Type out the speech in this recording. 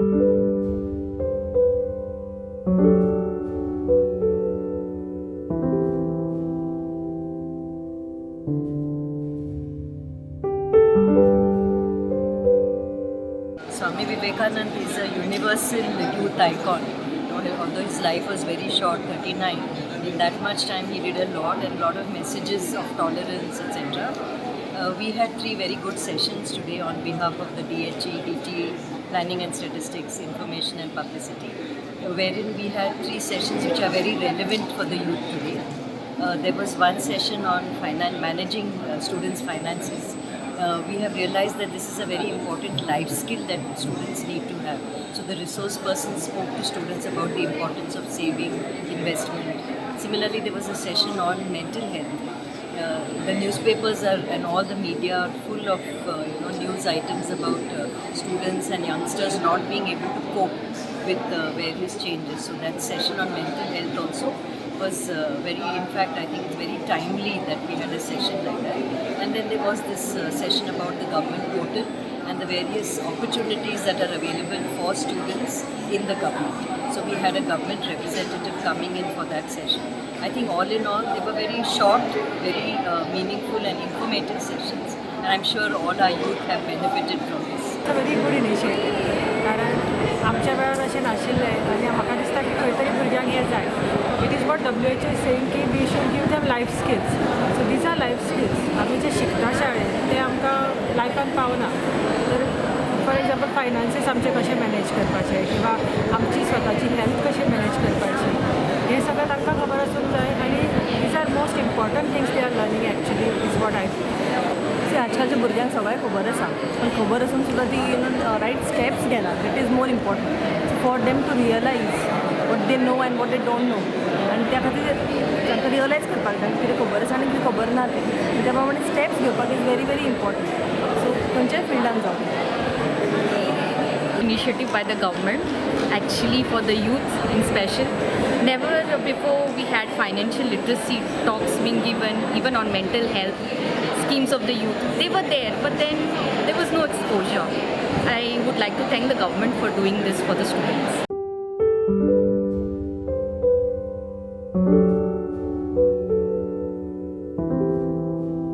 Swami Vivekanand is a universal youth icon. Although his life was very short, 39, in that much time he did a lot of messages of tolerance, etc. We had 3 very good sessions today on behalf of the DHE, DTE, Planning and Statistics, Information and Publicity, wherein we had 3 sessions which are very relevant for the youth today. There was one session on managing students' finances. We have realized that this is a very important life skill that students need to have. So the resource person spoke to students about the importance of saving, investment. Similarly, there was a session on mental health. The newspapers and all the media are full of news items about students and youngsters not being able to cope with various changes. So that session on mental health also was in fact I think it's very timely that we had a session like that. And then there was this session about the government portal and the various opportunities that are available for students in the government. So we had a government representative coming in for that session. I think all in all they were very short, very meaningful and informative sessions, and I'm sure all our youth have benefited from this. It's a very good initiative. कारण आमच्या वेळार अशें नाशिल्लें आनी म्हाका दिसता की खंय तरी भुरग्यांक हें जाय. It is what WHO is saying की we should give them life skills. So these are life skills. आमी जे शिकता शाळेंत ते आमकां लायफान पावना. तर फॉर एग्जाम्पल फायनान्सीस आमचे कशें मॅनेज करपाचे किंवा आमची स्वताची हेल्थ कशी मॅनेज करपाची हे सगळें तांकां खबर आसूंक जाय. आनी these are most important things they are learning actually is what I feel. आजकालच्या भुरग्यांक सगळें खबर आसा पण खबर आसून सुद्दां ती रायट स्टेप्स घेनात. It is more important for them to realise what they know and what they don't know. आनी त्या खातीर तांकां रियलायज करपाक जाय कितें खबर आसा आनी कितें खबर ना तें. त्या प्रमाणे स्टेप्स घेवपाक इज व्हेरी व्हेरी इम्पॉर्टंट. सो खंयच्याय फिल्डान जावं. Initiative by the government actually for the youth in special. Never before we had financial literacy talks being given, even on mental health schemes of the youth. They were there, but then there was no exposure. I would like to thank the government for doing this for the students.